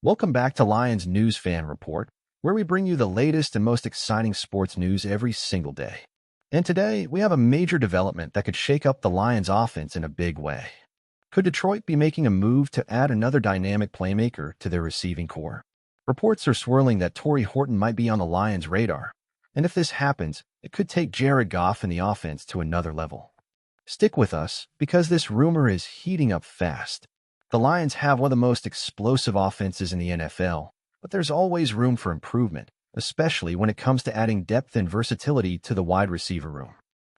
Welcome back to Lions News Fan Report, where we bring you the latest and most exciting sports news every single day. And today, we have a major development that could shake up the Lions' offense in a big way. Could Detroit be making a move to add another dynamic playmaker to their receiving core? Reports are swirling that Tory Horton might be on the Lions' radar, and if this happens, it could take Jared Goff and the offense to another level. Stick with us, because this rumor is heating up fast. The Lions have one of the most explosive offenses in the NFL, but there's always room for improvement, especially when it comes to adding depth and versatility to the wide receiver room.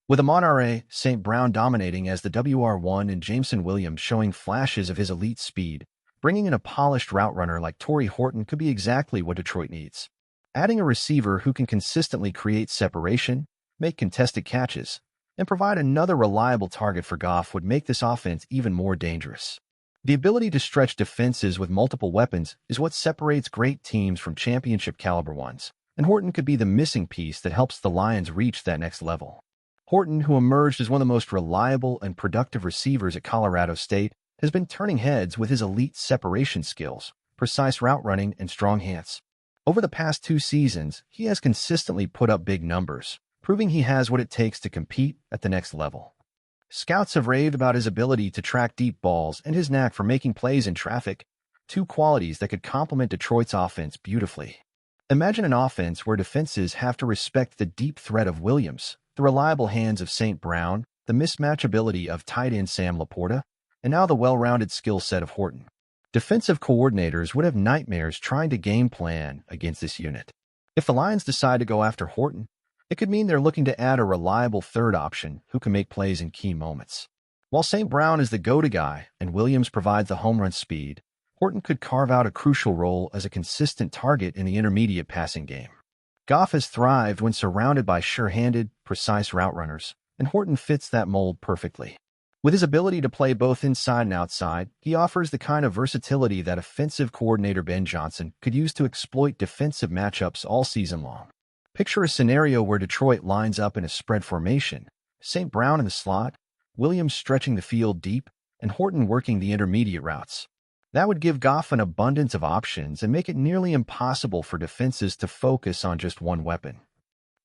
With Amon-Ra St. Brown dominating as the WR1 and Jameson Williams showing flashes of his elite speed, bringing in a polished route runner like Tory Horton could be exactly what Detroit needs. Adding a receiver who can consistently create separation, make contested catches, and provide another reliable target for Goff would make this offense even more dangerous. The ability to stretch defenses with multiple weapons is what separates great teams from championship-caliber ones, and Horton could be the missing piece that helps the Lions reach that next level. Horton, who emerged as one of the most reliable and productive receivers at Colorado State, has been turning heads with his elite separation skills, precise route running, and strong hands. Over the past 2 seasons, he has consistently put up big numbers, proving he has what it takes to compete at the next level. Scouts have raved about his ability to track deep balls and his knack for making plays in traffic, 2 qualities that could complement Detroit's offense beautifully. Imagine an offense where defenses have to respect the deep threat of Williams, the reliable hands of St. Brown, the mismatch ability of tight end Sam Laporta, and now the well-rounded skill set of Horton. Defensive coordinators would have nightmares trying to game plan against this unit. If the Lions decide to go after Horton, it could mean they're looking to add a reliable third option who can make plays in key moments. While St. Brown is the go-to guy and Williams provides the home run speed, Horton could carve out a crucial role as a consistent target in the intermediate passing game. Goff has thrived when surrounded by sure-handed, precise route runners, and Horton fits that mold perfectly. With his ability to play both inside and outside, he offers the kind of versatility that offensive coordinator Ben Johnson could use to exploit defensive matchups all season long. Picture a scenario where Detroit lines up in a spread formation, St. Brown in the slot, Williams stretching the field deep, and Horton working the intermediate routes. That would give Goff an abundance of options and make it nearly impossible for defenses to focus on just one weapon.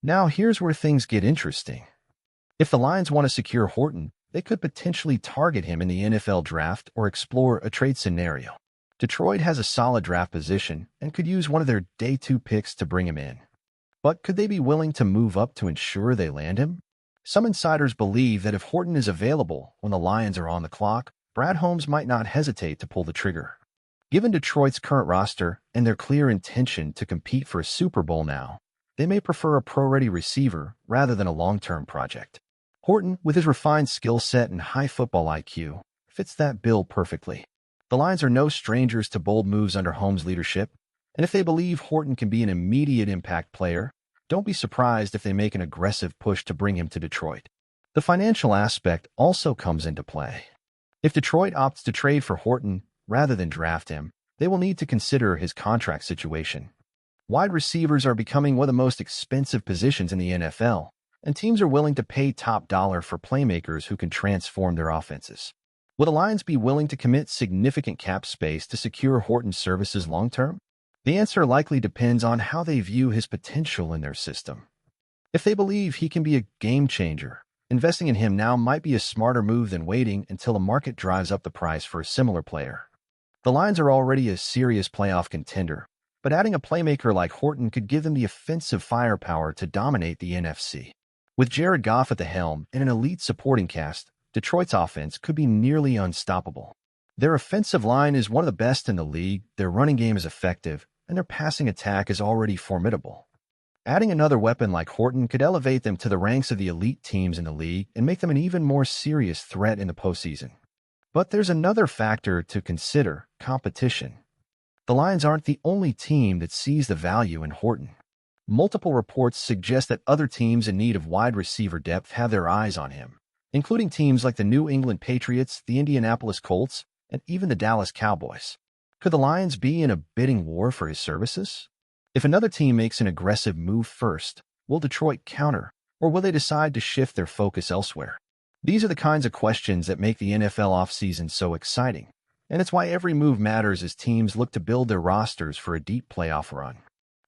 Now here's where things get interesting. If the Lions want to secure Horton, they could potentially target him in the NFL draft or explore a trade scenario. Detroit has a solid draft position and could use one of their day 2 picks to bring him in. But could they be willing to move up to ensure they land him? Some insiders believe that if Horton is available when the Lions are on the clock, Brad Holmes might not hesitate to pull the trigger. Given Detroit's current roster and their clear intention to compete for a Super Bowl now, they may prefer a pro-ready receiver rather than a long-term project. Horton, with his refined skill set and high football IQ, fits that bill perfectly. The Lions are no strangers to bold moves under Holmes' leadership, and if they believe Horton can be an immediate impact player, don't be surprised if they make an aggressive push to bring him to Detroit. The financial aspect also comes into play. If Detroit opts to trade for Horton rather than draft him, they will need to consider his contract situation. Wide receivers are becoming one of the most expensive positions in the NFL, and teams are willing to pay top dollar for playmakers who can transform their offenses. Will the Lions be willing to commit significant cap space to secure Horton's services long-term? The answer likely depends on how they view his potential in their system. If they believe he can be a game-changer, investing in him now might be a smarter move than waiting until the market drives up the price for a similar player. The Lions are already a serious playoff contender, but adding a playmaker like Horton could give them the offensive firepower to dominate the NFC. With Jared Goff at the helm and an elite supporting cast, Detroit's offense could be nearly unstoppable. Their offensive line is one of the best in the league, their running game is effective, and their passing attack is already formidable. Adding another weapon like Horton could elevate them to the ranks of the elite teams in the league and make them an even more serious threat in the postseason. But there's another factor to consider: competition. The Lions aren't the only team that sees the value in Horton. Multiple reports suggest that other teams in need of wide receiver depth have their eyes on him, including teams like the New England Patriots, the Indianapolis Colts, and even the Dallas Cowboys. Could the Lions be in a bidding war for his services? If another team makes an aggressive move first, will Detroit counter, or will they decide to shift their focus elsewhere? These are the kinds of questions that make the NFL offseason so exciting, and it's why every move matters as teams look to build their rosters for a deep playoff run.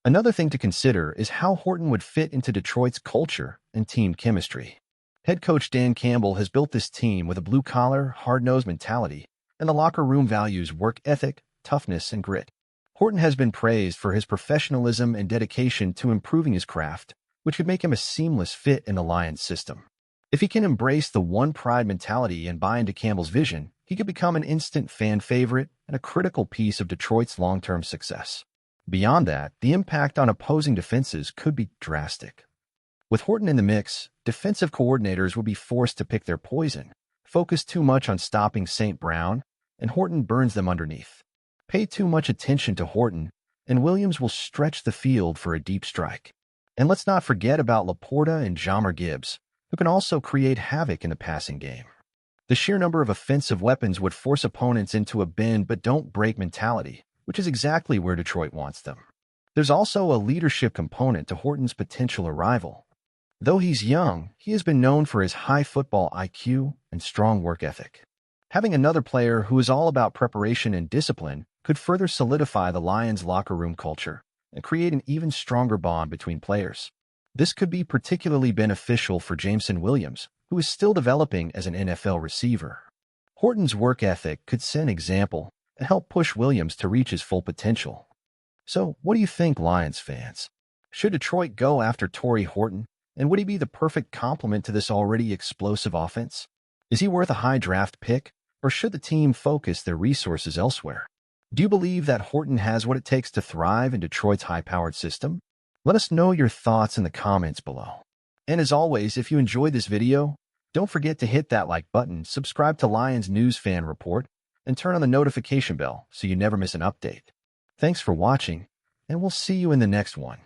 Another thing to consider is how Horton would fit into Detroit's culture and team chemistry. Head coach Dan Campbell has built this team with a blue-collar, hard-nosed mentality, and the locker room values work ethic, toughness, and grit. Horton has been praised for his professionalism and dedication to improving his craft, which could make him a seamless fit in the Lions system. If he can embrace the one-pride mentality and buy into Campbell's vision, he could become an instant fan favorite and a critical piece of Detroit's long-term success. Beyond that, the impact on opposing defenses could be drastic. With Horton in the mix, defensive coordinators will be forced to pick their poison, focus too much on stopping St. Brown, and Horton burns them underneath. Pay too much attention to Horton, and Williams will stretch the field for a deep strike. And let's not forget about Laporta and Jahmyr Gibbs, who can also create havoc in the passing game. The sheer number of offensive weapons would force opponents into a bend but don't break mentality, which is exactly where Detroit wants them. There's also a leadership component to Horton's potential arrival. Though he's young, he has been known for his high football IQ and strong work ethic. Having another player who is all about preparation and discipline could further solidify the Lions' locker room culture and create an even stronger bond between players. This could be particularly beneficial for Jameson Williams, who is still developing as an NFL receiver. Horton's work ethic could set an example and help push Williams to reach his full potential. So, what do you think, Lions fans? Should Detroit go after Tory Horton, and would he be the perfect complement to this already explosive offense? Is he worth a high draft pick, or should the team focus their resources elsewhere? Do you believe that Horton has what it takes to thrive in Detroit's high-powered system? Let us know your thoughts in the comments below. And as always, if you enjoyed this video, don't forget to hit that like button, subscribe to Lions News Fan Report, and turn on the notification bell so you never miss an update. Thanks for watching, and we'll see you in the next one.